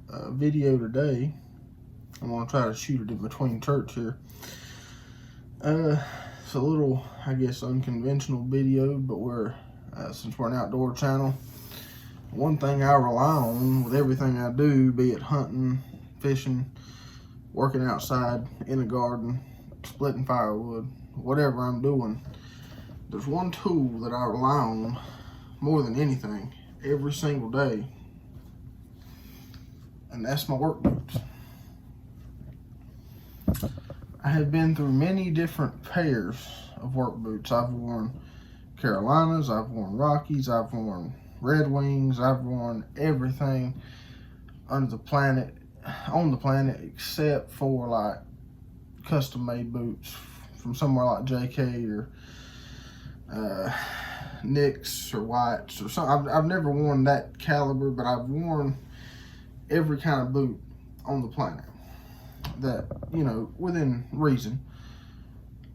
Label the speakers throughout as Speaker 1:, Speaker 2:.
Speaker 1: video today. I'm going to try to shoot it in between church here. It's a little, I guess, unconventional video, but since we're an outdoor channel, one thing I rely on with everything I do, be it hunting, fishing, working outside, in the garden, splitting firewood, whatever I'm doing, there's one tool that I rely on more than anything every single day, and that's my work boots. I have been through many different pairs of work boots. I've worn Carolinas, I've worn Rockies, I've worn Red Wings, I've worn everything on the planet except for like custom made boots from somewhere like JK or Nicks or Whites or something. I've never worn that caliber, but I've worn every kind of boot on the planet that, you know, within reason.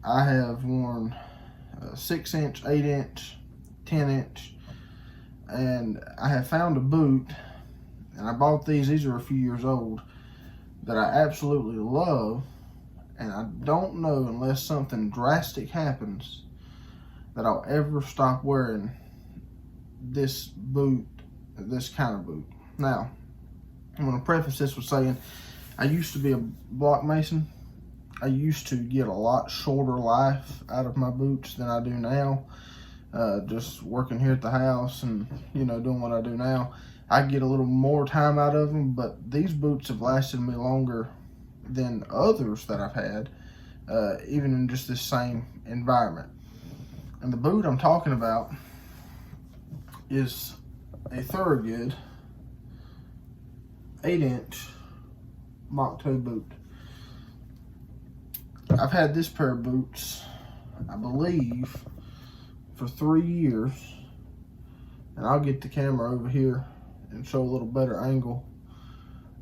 Speaker 1: I have worn 6-inch, 8-inch, 10-inch, and I have found a boot, and I bought these are a few years old, that I absolutely love, and I don't know unless something drastic happens that I'll ever stop wearing this boot, this kind of boot. Now, I'm going to preface this with saying I used to be a block mason. I used to get a lot shorter life out of my boots than I do now. Just working here at the house and, you know, doing what I do now, I get a little more time out of them, but these boots have lasted me longer than others that I've had, even in just this same environment. And the boot I'm talking about is a Thorogood 8-inch Mach 2 boot. I've had this pair of boots, I believe, for 3 years, and I'll get the camera over here and show a little better angle.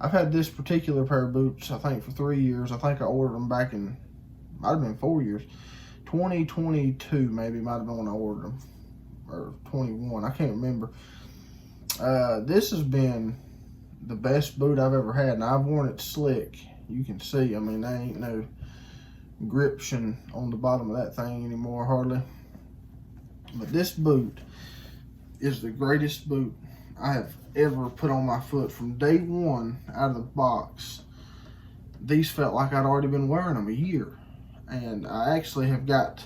Speaker 1: I've had this particular pair of boots, I think, for 3 years. I think I ordered them back in, might have been 4 years, 2022 maybe, might have been when I ordered them, or 21, I can't remember. This has been the best boot I've ever had, and I've worn it slick. You can see, I mean, there ain't no gription on the bottom of that thing anymore, hardly. But this boot is the greatest boot I have ever put on my foot. From day one out of the box, these felt like I'd already been wearing them a year. And I actually have got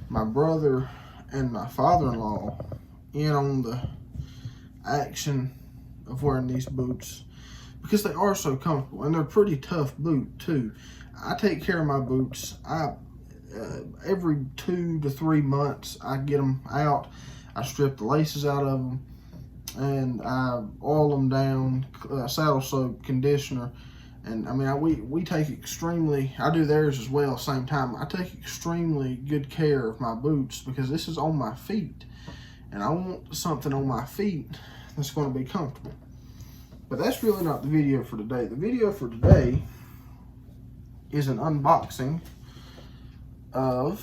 Speaker 1: my brother and my father-in-law in on the action of wearing these boots because they are so comfortable, and they're a pretty tough boot too. I take care of my boots. Every 2 to 3 months I get them out. I strip the laces out of them and I oil them down, saddle soak, conditioner, and I mean we take extremely, I do theirs as well, same time. I take extremely good care of my boots because this is on my feet, and I want something on my feet that's going to be comfortable. But that's really not the video for today. The video for today is an unboxing of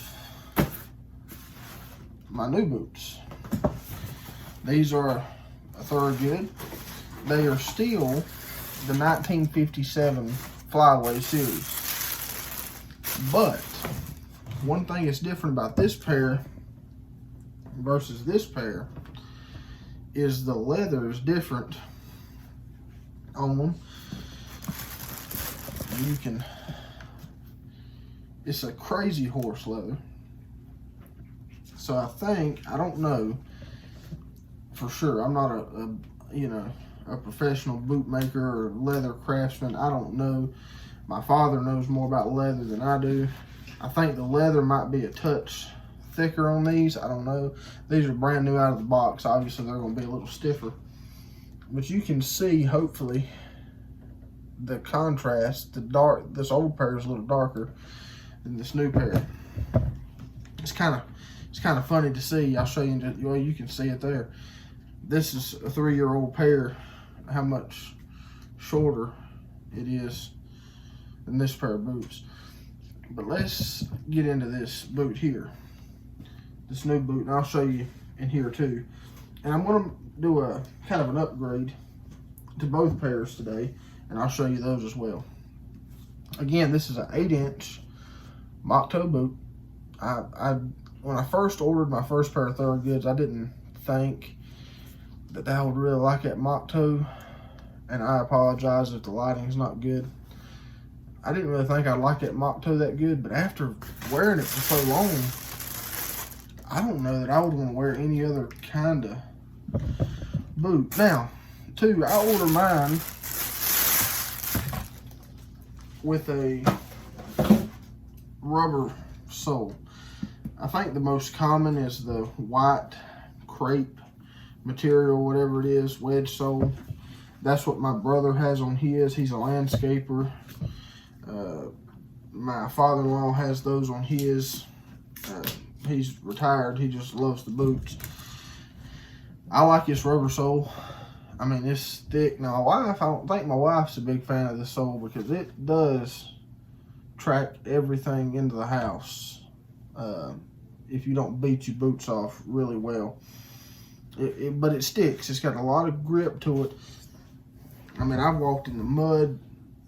Speaker 1: my new boots. These are a Thorogood. They are still the 1957 Flyway series. But one thing that's different about this pair versus this pair is the leather is different on them. You can, it's a crazy horse leather. So I don't know for sure. I'm not a professional boot maker or leather craftsman. I don't know. My father knows more about leather than I do. I think the leather might be a touch thicker on these. I don't know. These are brand new out of the box. Obviously they're going to be a little stiffer. But you can see, hopefully, the contrast. This old pair is a little darker than this new pair. It's kind of funny to see. I'll show you. Well, you can see it there. This is a 3-year-old pair. How much shorter it is than this pair of boots. But let's get into this boot here. This new boot, and I'll show you in here too. And I'm going to do a kind of an upgrade
Speaker 2: to both pairs today, and I'll show you those as well. Again, this is an 8-inch mock toe boot. When I first ordered my first pair of Thorogoods, I didn't think that I would really like that mock toe, and I apologize if the lighting's not good. I didn't really think I'd like that mock toe that good, but after wearing it for so long, I don't know that I would want to wear any other kind of boot. Now, too, I ordered mine with a rubber sole. I think the most common is the white crepe material, whatever it is, wedge sole. That's what my brother has on his. He's a landscaper. My father-in-law has those on his. He's retired. He just loves the boots. I like this rubber sole. I mean, it's thick. Now, I don't think my wife's a big fan of the sole because it does track everything into the house if you don't beat your boots off really well. But it sticks. It's got a lot of grip to it. I mean, I've walked in the mud.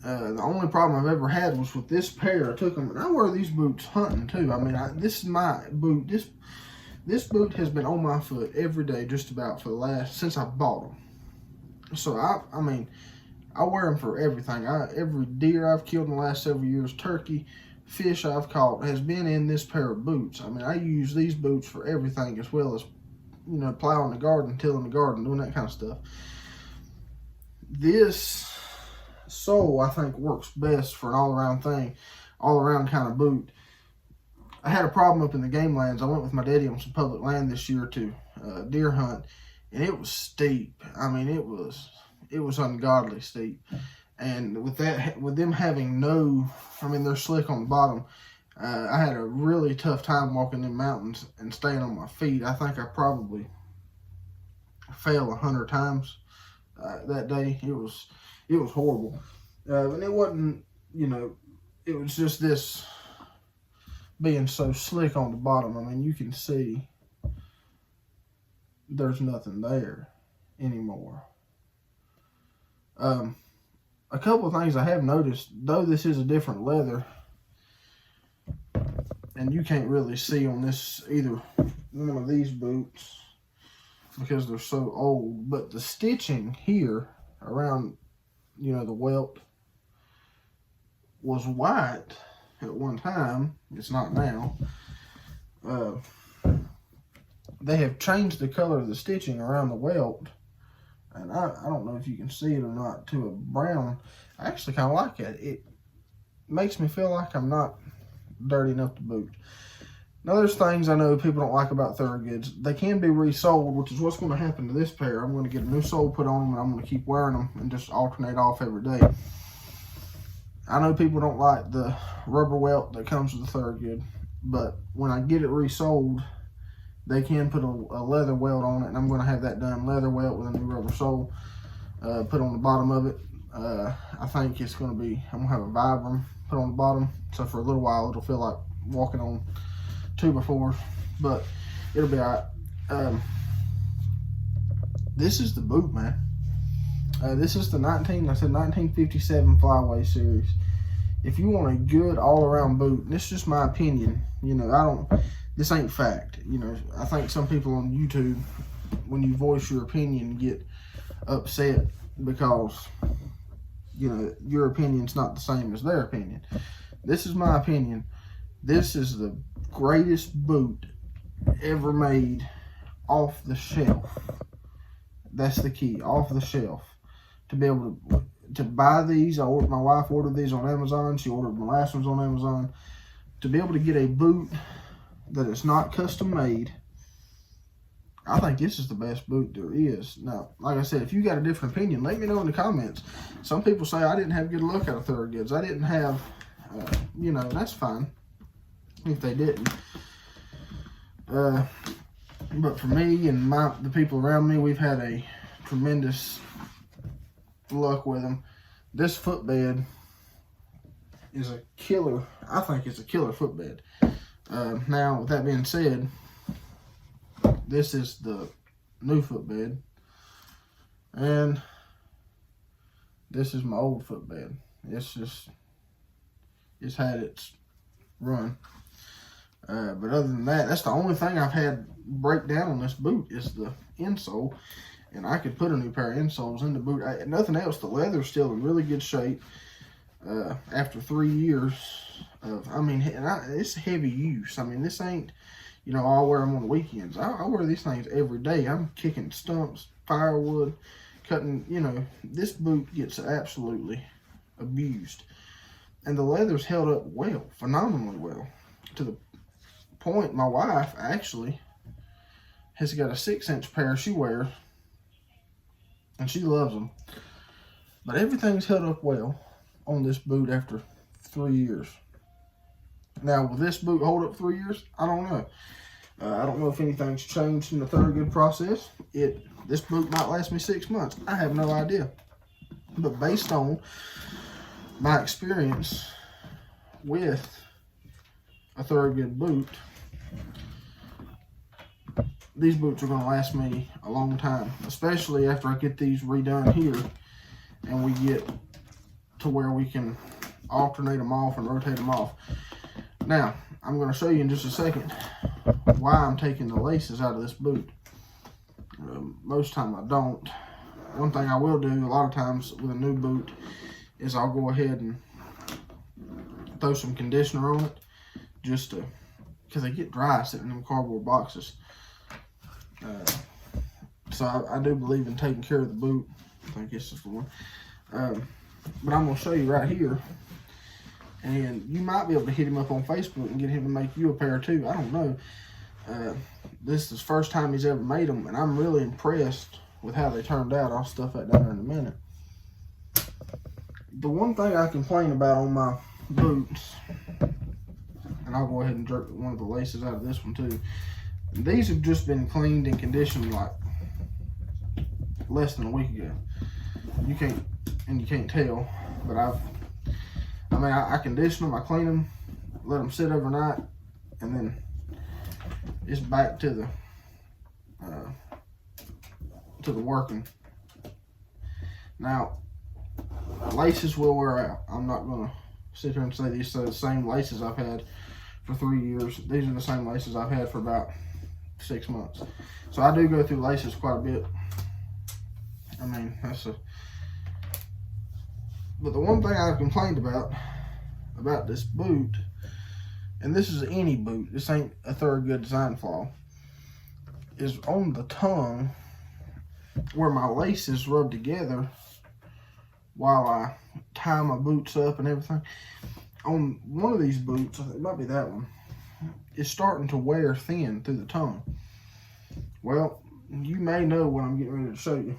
Speaker 2: The only problem I've ever had was with this pair. I took them, and I wear these boots hunting too. I mean, this is my boot. This boot has been on my foot every day just about for the last, since I bought them. So, I mean, I wear them for everything. Every deer I've killed in the last several years, turkey, fish I've caught has been in this pair of boots. I mean, I use these boots for everything as well as, you know, plowing the garden, tilling the garden, doing that kind of stuff. This sole, I think, works best for an all-around thing, all-around kind of boot. I had a problem up in the game lands. I went with my daddy on some public land this year to deer hunt, and it was steep. I mean, it was ungodly steep. And with them having no, I mean, they're slick on the bottom. I had a really tough time walking in mountains and staying on my feet. I think I probably fell 100 times that day. It was horrible. And it wasn't, you know, it was just this being so slick on the bottom. I mean, you can see there's nothing there anymore. A couple of things I have noticed, though this is a different leather, and you can't really see on this either one of these boots because they're so old, but the stitching here around, you know, the welt was white at one time. It's not now. They have changed the color of the stitching around the welt, and I don't know if you can see it or not, to a brown. I actually kind of like it. It makes me feel like I'm not dirty enough to boot. Now, there's things I know people don't like about Thorogoods. They can be resoled, which is what's going to happen to this pair. I'm going to get a new sole put on them, and I'm going to keep wearing them and just alternate off every day. I know people don't like the rubber welt that comes with the Thorogood, but when I get it resoled, they can put a leather welt on it, and I'm going to have that done, leather welt with a new rubber sole put on the bottom of it. I think it's going to be, I'm going to have a Vibram put on the bottom, so for a little while it'll feel like walking on 2x4s, but it'll be all right. This is the boot, man. This is the 1957 Flyway series. If you want a good all-around boot, and this is just my opinion, you know, this ain't fact. You know, I think some people on YouTube, when you voice your opinion, get upset because, you know, your opinion's not the same as their opinion. This is my opinion. This is the greatest boot ever made off the shelf. That's the key, off the shelf. To be able to buy these, my wife ordered these on Amazon. She ordered my last ones on Amazon. To be able to get a boot that is not custom made, I think this is the best boot there is. Now, like I said, if you got a different opinion, let me know in the comments. Some people say I didn't have a good look out of Thorogoods. I didn't have, you know, that's fine if they didn't. But for me and the people around me, we've had a tremendous luck with them. This footbed is a killer. I think it's a killer footbed. Now, with that being said, this is the new footbed, and this is my old footbed. It's had its run. But other than that, that's the only thing I've had break down on this boot is the insole. And I could put a new pair of insoles in the boot. Nothing else, the leather's still in really good shape. After 3 years of, it's heavy use. I mean, this ain't, I'll wear them on the weekends. I wear these things every day. I'm kicking stumps, firewood, cutting, this boot gets absolutely abused. And the leather's held up well, phenomenally well, to the point my wife actually has got a 6-inch pair she wears, and she loves them. But everything's held up well on this boot after 3 years. Now, will this boot hold up 3 years? I don't know. I don't know if anything's changed in the Thorogood process. This boot might last me 6 months. I have no idea. But based on my experience with a Thorogood boot, these boots are going to last me a long time, especially after I get these redone here and we get to where we can alternate them off and rotate them off. Now, I'm going to show you in just a second why I'm taking the laces out of this boot. Most time I don't. One thing I will do a lot of times with a new boot is I'll go ahead and throw some conditioner on it, just to, because they get dry sitting in them cardboard boxes. So I do believe in taking care of the boot. I think this is the one. But I'm going to show you right here. And you might be able to hit him up on Facebook and get him to make you a pair too. I don't know. This is the first time he's ever made them, and I'm really impressed with how they turned out. I'll stuff that down there in a minute. The one thing I complain about on my boots, and I'll go ahead and jerk one of the laces out of this one too. These have just been cleaned and conditioned like less than a week ago. You can't tell, but I condition them, I clean them, let them sit overnight, and then it's back to the working. Now, laces will wear out. I'm not gonna sit here and say these are the same laces I've had for 3 years. These are the same laces I've had for about 6 months. So I do go through laces quite a bit. But the one thing I've complained about this boot, and this is any boot, this ain't a Thorogood design flaw, is on the tongue where my laces rub together while I tie my boots up and everything. On one of these boots, it might be that one, it's starting to wear thin through the tongue. Well, you may know what I'm getting ready to show you.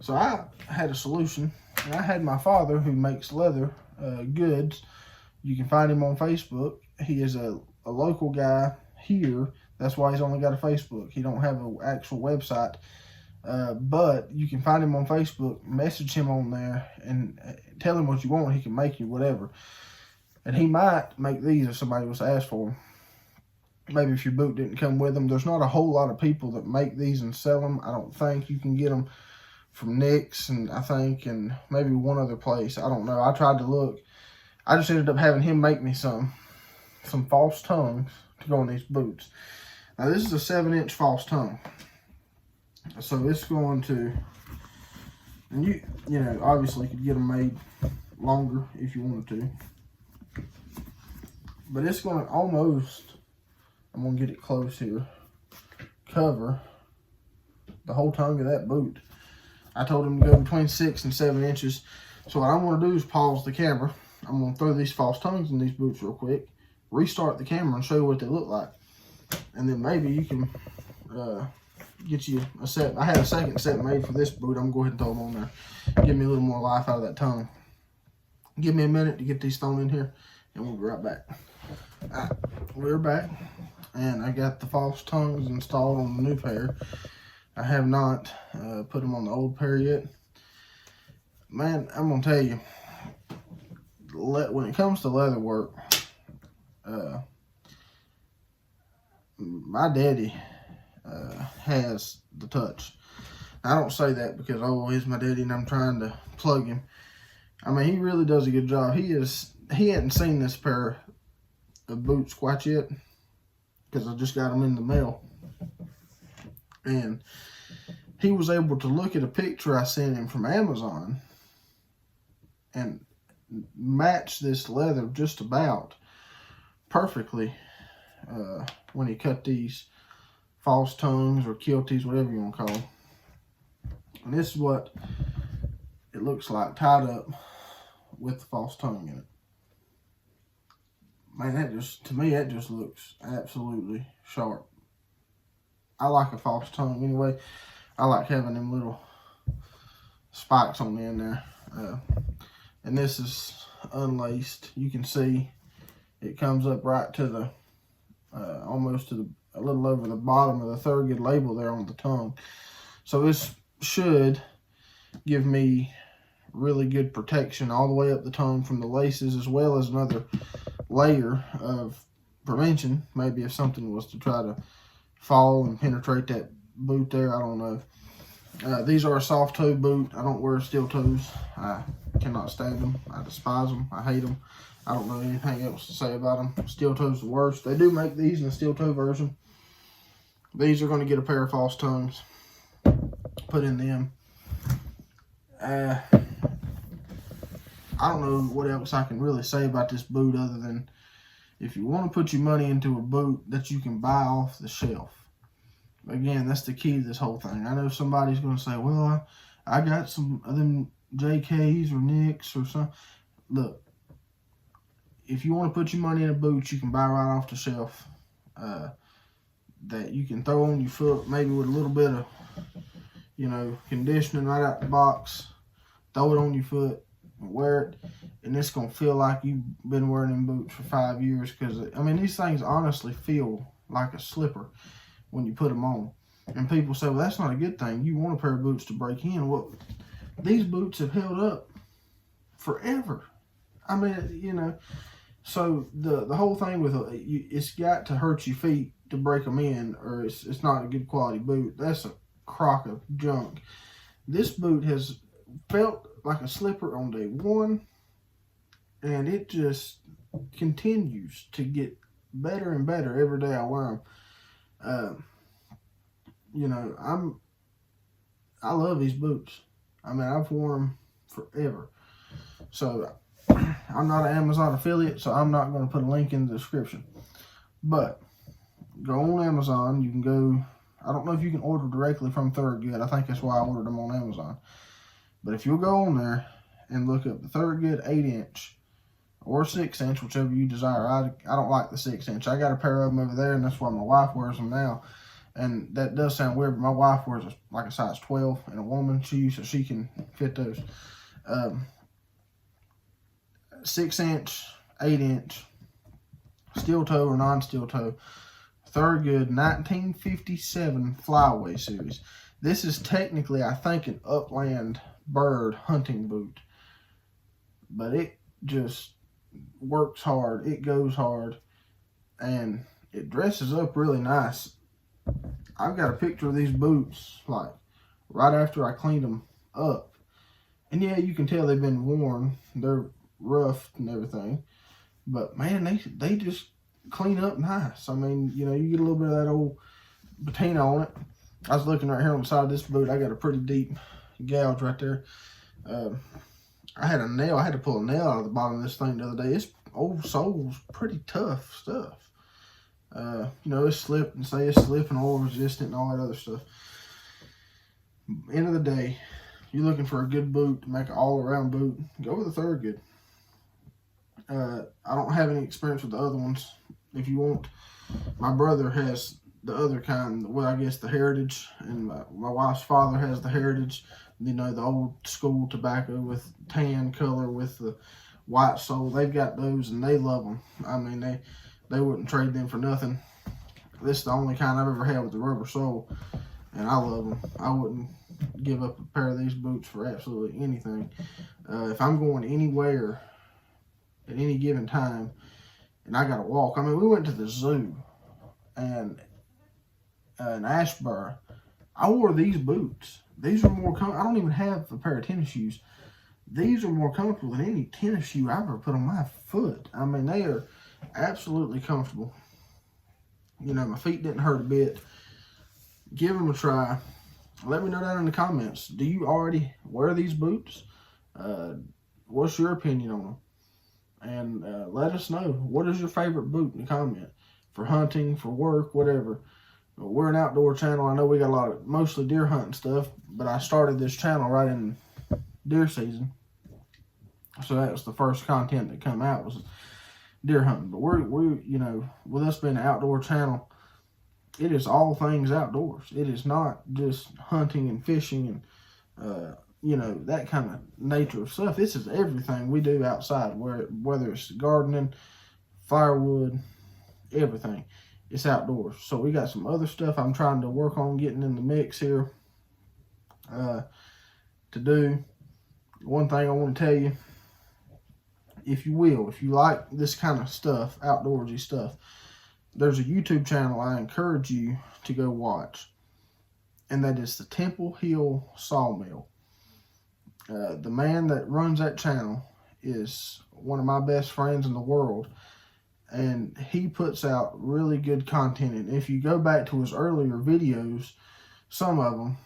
Speaker 2: So I had a solution, and I had my father, who makes leather goods. You can find him on Facebook. He is a local guy here. That's why he's only got a Facebook. He don't have an actual website. But you can find him on Facebook, message him on there, and tell him what you want. He can make you whatever. And he might make these if somebody was to ask for them. Maybe if your boot didn't come with them. There's not a whole lot of people that make these and sell them. I don't think. You can get them from Nick's, and I think, and maybe one other place. I don't know. I tried to look. I just ended up having him make me some false tongues to go on these boots. Now this is a 7-inch false tongue. So it's going to, and you know, obviously you could get them made longer if you wanted to. But it's going to almost, I'm going to get it close here, cover the whole tongue of that boot. I told him to go between 6 and 7 inches. So what I'm going to do is pause the camera. I'm going to throw these false tongues in these boots real quick, restart the camera and show you what they look like. And then maybe you can get you a set. I had a second set made for this boot. I'm going to go ahead and throw them on there. Give me a little more life out of that tongue. Give me a minute to get these thrown in here, and we'll be right back. All right, we're back, and I got the false tongues installed on the new pair. I have not put them on the old pair yet. Man, I'm going to tell you, when it comes to leather work, my daddy has the touch. I don't say that because, oh, he's my daddy and I'm trying to plug him. I mean, he really does a good job. He hadn't seen this pair of boots quite yet because I just got them in the mail. And he was able to look at a picture I sent him from Amazon and match this leather just about perfectly when he cut these false tongues or kilties, whatever you want to call them. And this is what it looks like tied up with the false tongue in it. Man, to me, that just looks absolutely sharp. I like a false tongue anyway. I like having them little spikes on the end there. And this is unlaced. You can see it comes up right to the, almost to a little over the bottom of the Thorogood label there on the tongue. So this should give me really good protection all the way up the tongue from the laces, as well as another layer of prevention. Maybe if something was to try to fall and penetrate that boot there, I don't know. These are a soft toe boot. I don't wear steel toes. I cannot stand them. I despise them. I hate them. I don't know anything else to say about them. Steel toes the worst. They do make these in the steel toe version. These are going to get a pair of false tongues put in them. I don't know what else I can really say about this boot other than if you want to put your money into a boot that you can buy off the shelf. Again, that's the key to this whole thing. I know somebody's going to say, well, I got some of them JKs or Nicks or something. Look, if you want to put your money in a boot, you can buy right off the shelf that you can throw on your foot, maybe with a little bit of, you know, conditioning right out the box. Throw it on your foot and wear it, and it's going to feel like you've been wearing them boots for 5 years because, I mean, these things honestly feel like a slipper when you put them on. And people say, well, that's not a good thing. You want a pair of boots to break in. Well, these boots have held up forever. I mean, you know, so the whole thing with it's got to hurt your feet to break them in, or it's not a good quality boot. That's a crock of junk. This boot has felt like a slipper on day one, and it just continues to get better and better every day I wear them. You know, I love these boots. I mean, I've worn them forever. So I'm not an Amazon affiliate, so I'm not going to put a link in the description. But go on Amazon. You can go. I don't know if you can order directly from Thorogood. I think that's why I ordered them on Amazon. But if you'll go on there and look up the Thorogood 8-inch or 6-inch, whichever you desire. I don't like the 6-inch. I got a pair of them over there, and that's why my wife wears them now. And that does sound weird, but my wife wears like a size 12 in a woman's shoe, so she can fit those. 6-inch, 8-inch, steel toe or non-steel toe, Thorogood 1957 Flyway series. This is technically, I think, an upland bird hunting boot, but it just works hard. It goes hard, and it dresses up really nice. I've got a picture of these boots, like, right after I cleaned them up. And yeah, you can tell they've been worn. They're rough and everything. But, man, they just clean up nice. I mean, you know, you get a little bit of that old patina on it. I was looking right here on the side of this boot. I got a pretty deep gouge right there. I had to pull a nail out of the bottom of this thing the other day. This old sole's pretty tough stuff. You know, it's slip and oil resistant and all that other stuff. End of the day, you're looking for a good boot to make an all-around boot, go with a Thorogood. I don't have any experience with the other ones. If you want, my brother has the other kind, well, I guess the Heritage, and my wife's father has the Heritage, you know, the old school tobacco with tan color with the white sole. They've got those, and they love them. I mean, they wouldn't trade them for nothing. This is the only kind I've ever had with the rubber sole, and I love them. I wouldn't give up a pair of these boots for absolutely anything. If I'm going anywhere at any given time, and I got to walk. I mean, we went to the zoo, and in Ashboro, I wore these boots. These are more I don't even have a pair of tennis shoes. These are more comfortable than any tennis shoe I ever put on my foot. I mean, they are absolutely comfortable. You know, my feet didn't hurt a bit. Give them a try. Let me know down in the comments. Do you already wear these boots? What's your opinion on them? And let us know. What is your favorite boot in the comment? For hunting, for work, whatever. We're an outdoor channel. I know we got a lot of mostly deer hunting stuff, but I started this channel right in deer season. So that was the first content that come out was deer hunting. But we're you know, with us being an outdoor channel, it is all things outdoors. It is not just hunting and fishing and you know, that kind of nature of stuff. This is everything we do outside, whether it's gardening, firewood, everything. It's outdoors. So we got some other stuff I'm trying to work on getting in the mix here to do. One thing I want to tell you, if you like this kind of stuff, outdoorsy stuff, there's a YouTube channel I encourage you to go watch, and that is the Temple Hill Sawmill. The man that runs that channel is one of my best friends in the world, and he puts out really good content. And if you go back to his earlier videos, some of them,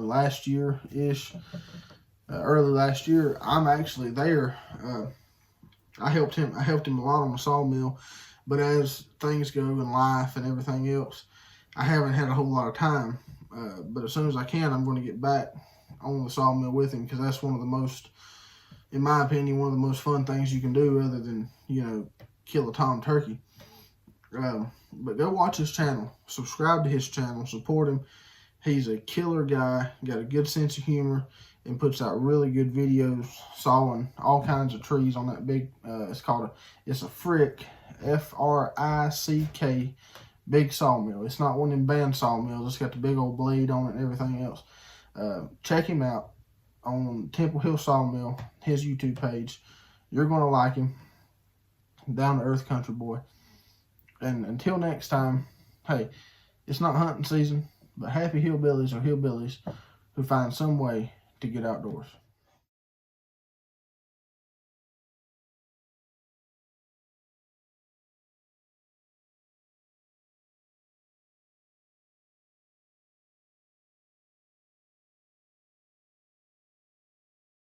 Speaker 2: last year-ish, early last year, I'm actually there. I helped him a lot on the sawmill, but as things go in life and everything else, I haven't had a whole lot of time. But as soon as I can, I'm going to get back on the sawmill with him, because that's one of the most, in my opinion, one of the most fun things you can do other than, you know, kill a tom turkey. But go watch his channel, subscribe to his channel, support him. He's a killer guy, got a good sense of humor, and puts out really good videos sawing all kinds of trees on that big, it's a Frick, F-R-I-C-K, big sawmill. It's not one of them band sawmills. It's got the big old blade on it and everything else. Check him out on Temple Hill Sawmill, his YouTube page. You're going to like him. Down to earth country boy. And until next time, hey, it's not hunting season, but happy hillbillies are hillbillies who find some way to get outdoors.